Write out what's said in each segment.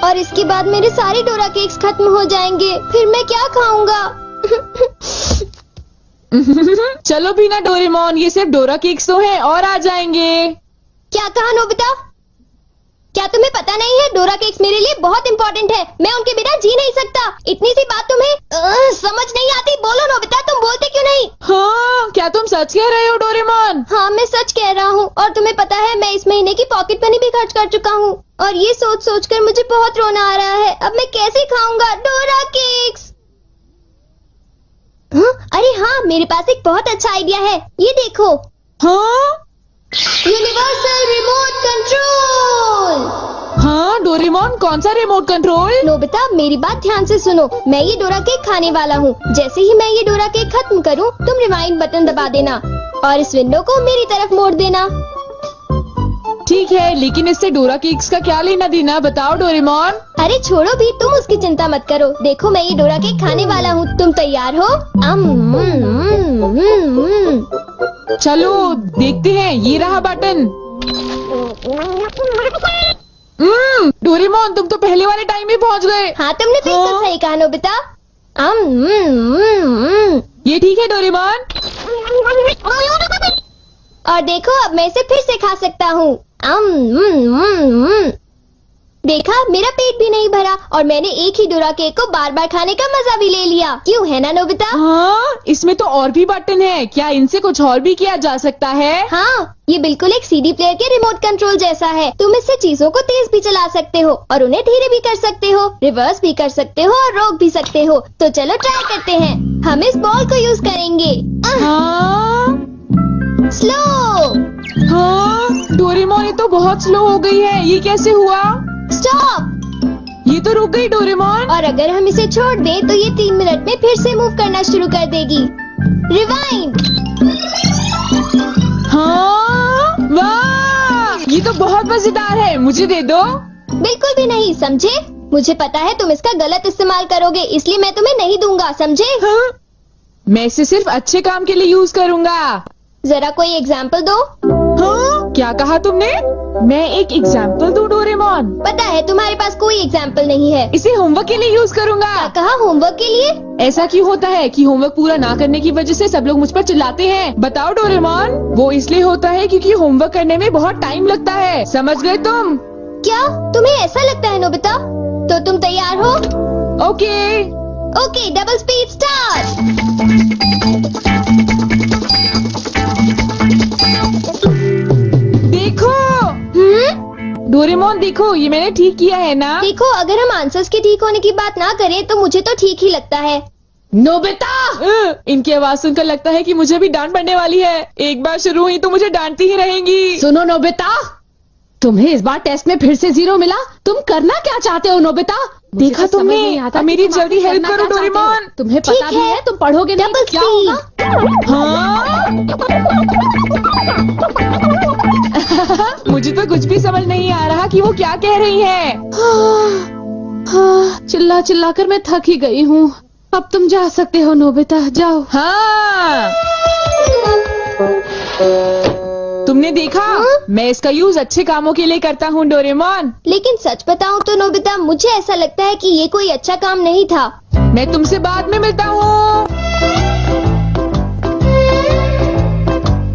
और इसके बाद मेरे सारे डोरा केक्स खत्म हो जाएंगे। फिर मैं क्या खाऊंगा? चलो भी ना डोरेमोन, ये सिर्फ डोरा केक्स तो हैं और आ जाएंगे। क्या कहा नोबिता? क्या तुम्हें पता नहीं है डोरा केक्स मेरे लिए बहुत इम्पोर्टेंट है। मैं उनके बिना जी नहीं सकता। इतनी सी बात तुम्हें समझ नहीं आती? बोलो नोबिता, तुम बोलते क्यों नहीं? हाँ, क्या तुम सच कह रहे हो डोरेमोन? हाँ, मैं सच कह रहा हूँ। और तुम्हें पता है मैं इस महीने की पॉकेट मनी भी खर्च कर चुका हूँ। और ये सोच सोच कर मुझे बहुत रोना आ रहा है। अब मैं कैसे खाऊंगा डोरा केक्स? अरे हाँ, मेरे पास एक बहुत अच्छा आइडिया है। ये देखो। हाँ, यूनिवर्सल रिमोट कंट्रोल। हाँ डोरेमोन, कौन सा रिमोट कंट्रोल? नोबिता, मेरी बात ध्यान से सुनो। मैं ये डोरा केक खाने वाला हूँ। जैसे ही मैं ये डोरा केक खत्म करूँ, तुम रिवाइंड बटन दबा देना और इस विंडो को मेरी तरफ मोड़ देना। ठीक है, लेकिन इससे डोरा केक्स का क्या लेना देना, बताओ डोरेमोन। अरे छोड़ो भी, तुम उसकी चिंता मत करो। देखो, मैं ये डोरा केक खाने वाला हूँ। तुम तैयार हो? चलो देखते हैं, ये रहा बटन। डोरेमोन, तुम तो पहले वाले टाइम में पहुँच गए। हाँ, तुमने बिल्कुल सही कहा नोबिता। ये ठीक है डोरेमोन। और देखो, अब मैं इसे फिर से खा सकता हूँ। देखा, मेरा पेट भी नहीं भरा और मैंने एक ही डोरा केक को बार बार खाने का मजा भी ले लिया। क्यों, है ना नोबिता? हाँ, इसमें तो और भी बटन है। क्या इनसे कुछ और भी किया जा सकता है? हाँ, ये बिल्कुल एक सीडी प्लेयर के रिमोट कंट्रोल जैसा है। तुम इससे चीजों को तेज भी चला सकते हो और उन्हें धीरे भी कर सकते हो, रिवर्स भी कर सकते हो और रोक भी सकते हो। तो चलो ट्राई करते हैं। हम इस बॉल को यूज करेंगे। स्लो। हाँ डोरेमोन, ये तो बहुत स्लो हो गई है। ये कैसे हुआ? स्टॉप। ये तो रुक गई डोरेमोन। और अगर हम इसे छोड़ दें तो ये 3 मिनट में फिर से मूव करना शुरू कर देगी। रिवाइंड। हाँ, वाह, ये तो बहुत मजेदार है। मुझे दे दो। बिल्कुल भी नहीं, समझे? मुझे पता है तुम इसका गलत इस्तेमाल करोगे, इसलिए मैं तुम्हें नहीं दूंगा, समझे? हाँ? मैं इसे सिर्फ अच्छे काम के लिए यूज करूँगा। जरा कोई एग्जाम्पल दो। हाँ? क्या कहा तुमने? मैं एक एग्जाम्पल दूं डोरेमोन? पता है तुम्हारे पास कोई एग्जाम्पल नहीं है। इसे होमवर्क के लिए यूज करूँगा। क्या कहा, होमवर्क के लिए? ऐसा क्यों होता है कि होमवर्क पूरा ना करने की वजह से सब लोग मुझ पर चिल्लाते हैं? बताओ डोरेमोन। वो इसलिए होता है क्योंकि होमवर्क करने में बहुत टाइम लगता है। समझ गए तुम? क्या तुम्हें ऐसा लगता है नोबिता? तो तुम तैयार हो? Okay. Okay, double speed start. देखो। डोरेमोन देखो, ये मैंने ठीक किया है ना? देखो, अगर हम आंसर्स के ठीक होने की बात ना करें तो मुझे तो ठीक ही लगता है। नोबिता! इनकी आवाज सुनकर लगता है कि मुझे भी डांट पड़ने वाली है। एक बार शुरू हुई तो मुझे डांटती ही रहेंगी। सुनो नोबिता, तुम्हें इस बार टेस्ट में फिर से 0 मिला। तुम करना क्या चाहते हो नोबिता? देखा तुमने? मेरी जल्दी हेल्प करो डोरेमोन। तुम्हें पता भी है तुम पढ़ोगे नहीं तो क्या होगा? हाँ? मुझे तो कुछ भी समझ नहीं आ रहा कि वो क्या कह रही है। चिल्ला चिल्ला कर मैं थक ही गई हूँ। अब तुम जा सकते हो नोबिता, जाओ। हाँ, तुमने देखा? मैं इसका यूज अच्छे कामों के लिए करता हूँ डोरेमोन। लेकिन सच बताऊँ तो नोबिता, मुझे ऐसा लगता है कि ये कोई अच्छा काम नहीं था। मैं तुमसे बाद में मिलता हूँ।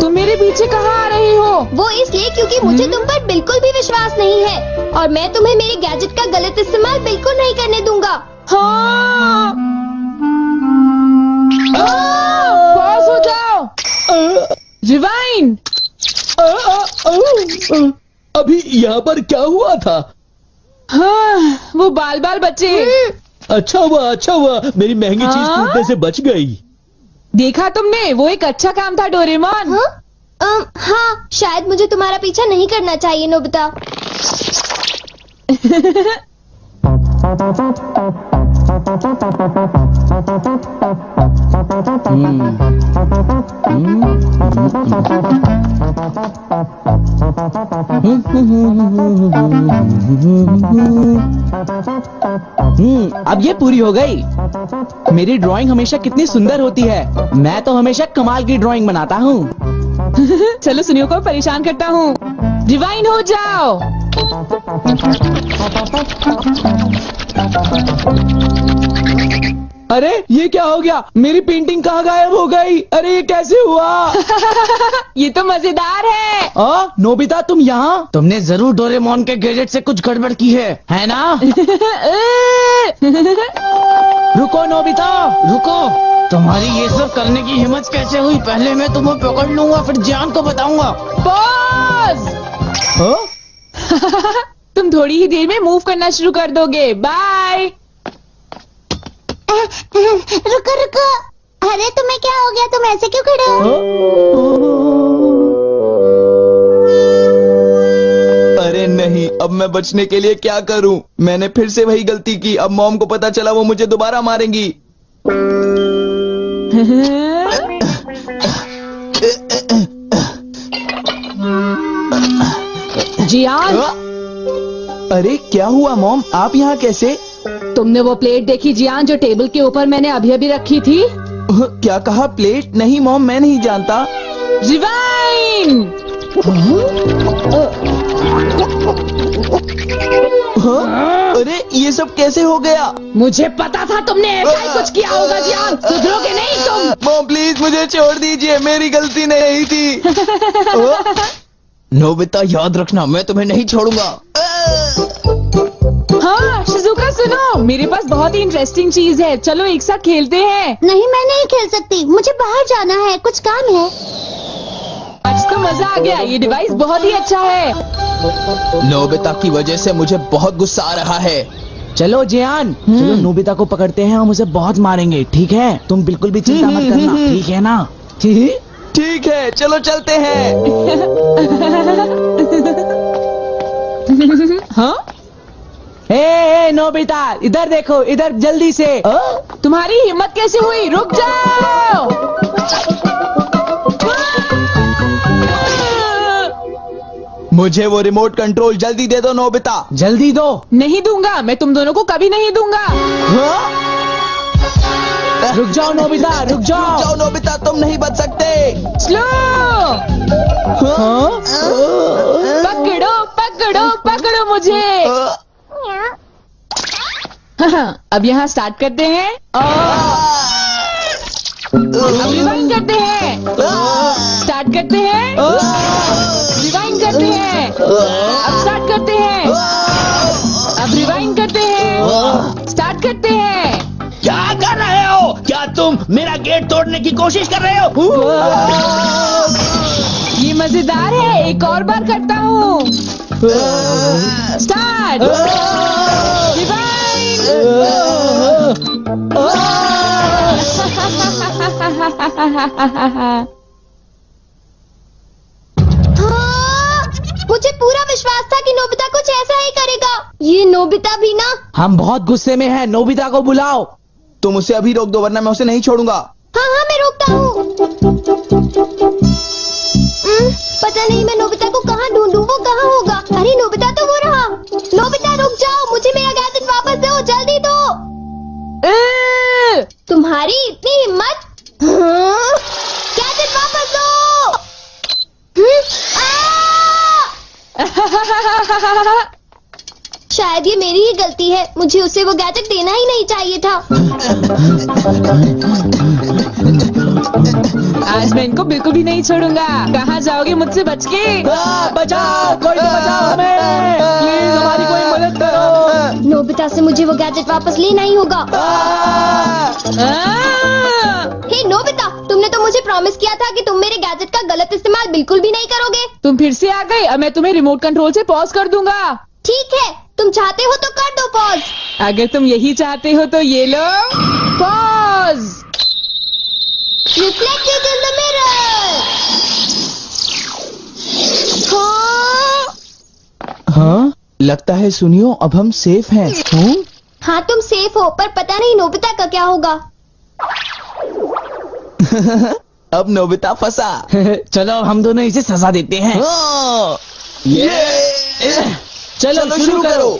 तुम मेरे पीछे कहाँ आ रही हो? वो इसलिए क्योंकि मुझे तुम पर बिल्कुल भी विश्वास नहीं है और मैं तुम्हें मेरे गैजेट का गलत इस्तेमाल बिल्कुल नहीं करने दूंगा। हाँ। पास हो जाओ। रिवाइंड। अभी यहाँ पर क्या हुआ था? हाँ, वो बाल बाल बचे। अच्छा हुआ, मेरी महंगी चीज टूटने से बच गई। देखा तुमने? वो एक अच्छा काम था डोरेमोन। हाँ, शायद मुझे तुम्हारा पीछा नहीं करना चाहिए नोबिता। अब ये पूरी हो गई। मेरी ड्राइंग हमेशा कितनी सुंदर होती है। मैं तो हमेशा कमाल की ड्राइंग बनाता हूँ। चलो सुनियो को परेशान करता हूँ। रिवाइंड हो जाओ। अरे ये क्या हो गया? मेरी पेंटिंग कहाँ गायब हो गई? अरे ये कैसे हुआ? ये तो मजेदार है। नोबिता तुम यहाँ? तुमने जरूर डोरेमोन के गैजेट से कुछ गड़बड़ की है ना? रुको नोबिता, रुको। तुम्हारी ये सब करने की हिम्मत कैसे हुई? पहले मैं तुम्हें पकड़ लूंगा, फिर जान को बताऊंगा। पॉज। तुम थोड़ी ही देर में मूव करना शुरू कर दोगे। बाय। रुको रुको, अरे तुम्हें क्या हो गया? तुम ऐसे क्यों खड़े हो? अरे नहीं, अब मैं बचने के लिए क्या करूं? मैंने फिर से वही गलती की। अब मॉम को पता चला, वो मुझे दोबारा मारेंगी। जियान, अरे क्या हुआ मॉम? आप यहाँ कैसे? तुमने वो प्लेट देखी जियान जो टेबल के ऊपर मैंने अभी रखी थी? क्या कहा? प्लेट? नहीं मॉम, मैं नहीं जानता। रिवाइंड। अरे ये सब कैसे हो गया? मुझे पता था तुमने ऐसा ही कुछ किया होगा जियान। सुधरोगे नहीं तुम। मॉम प्लीज मुझे छोड़ दीजिए, मेरी गलती नहीं थी। नोबिता याद रखना, मैं तुम्हें नहीं छोड़ूंगा। हाँ शिजुका सुनो, मेरे पास बहुत ही इंटरेस्टिंग चीज है। चलो एक साथ खेलते हैं। नहीं, मैं नहीं खेल सकती, मुझे बाहर जाना है, कुछ काम है। आज तो मजा आ गया, ये डिवाइस बहुत ही अच्छा है। नोबिता की वजह से मुझे बहुत गुस्सा आ रहा है। चलो जियान, चलो नोबिता को पकड़ते हैं, हम उसे बहुत मारेंगे। ठीक है? तुम बिल्कुल भी चिंता मत करना, ठीक है ना? ठीक है, चलो चलते हैं। हाँ? हे नोबिता, इधर देखो, इधर जल्दी से। तुम्हारी हिम्मत कैसे हुई? रुक जाओ। मुझे वो रिमोट कंट्रोल जल्दी दे दो नोबिता, जल्दी दो। नहीं दूंगा, मैं तुम दोनों को कभी नहीं दूंगा। रुक जाओ नोबिता, रुक जाओ नोबिता, तुम नहीं बच सकते। स्लो। पकड़ो पकड़ो पकड़ो मुझे। अब यहाँ स्टार्ट करते हैं। अब रिवाइंड करते हैं। स्टार्ट करते हैं। रिवाइंड करते हैं। अब स्टार्ट करते हैं। अब रिवाइंड करते हैं। स्टार्ट करते हैं। क्या कर रहे हो? क्या तुम मेरा गेट तोड़ने की कोशिश कर रहे हो? ये मजेदार है, एक और बार करता हूँ। स्टार्ट। रिवाइंड। मुझे पूरा विश्वास था कि नोबिता कुछ ऐसा ही करेगा। ये नोबिता भी ना। हम बहुत गुस्से में हैं, नोबिता को बुलाओ। तुम उसे अभी रोक दो, वरना मैं उसे नहीं छोड़ूंगा। हाँ हाँ, मैं रोकता हूँ। पता नहीं मैं नोबिता को कहाँ ढूंढूं, वो कहाँ होगा? अरे नोबिता तो वो रहा। नोबिता रुक जाओ, मुझे मेरा गैजेट वापस दो, जल्दी दो। तुम्हारी इतनी हिम्मत? गैजेट वापस दो। शायद ये मेरी ही गलती है, मुझे उसे वो गैजेट देना ही नहीं चाहिए था। आज मैं इनको बिल्कुल भी नहीं छोड़ूंगा। कहाँ जाओगे मुझसे बच के? बचाओ, कोई तो बचाओ हमें, प्लीज हमारी कोई मदद करो। नोबिता से मुझे वो गैजेट वापस लेना ही होगा। हे नोबिता, तुमने तो मुझे प्रॉमिस किया था कि तुम मेरे गैजेट का गलत इस्तेमाल बिल्कुल भी नहीं करोगे। तुम फिर से आ गए। अब मैं तुम्हें रिमोट कंट्रोल से पॉज कर दूंगा। ठीक है, तुम चाहते हो तो कर दो पॉज। अगर तुम यही चाहते हो तो ये लो pause. Reflected in the mirror. हाँ, लगता है सुनियो, अब हम सेफ हैं। हाँ तुम सेफ हो, पर पता नहीं नोबिता का क्या होगा। अब नोबिता फंसा। चलो हम दोनों इसे सजा देते हैं। चलो शुरू करो।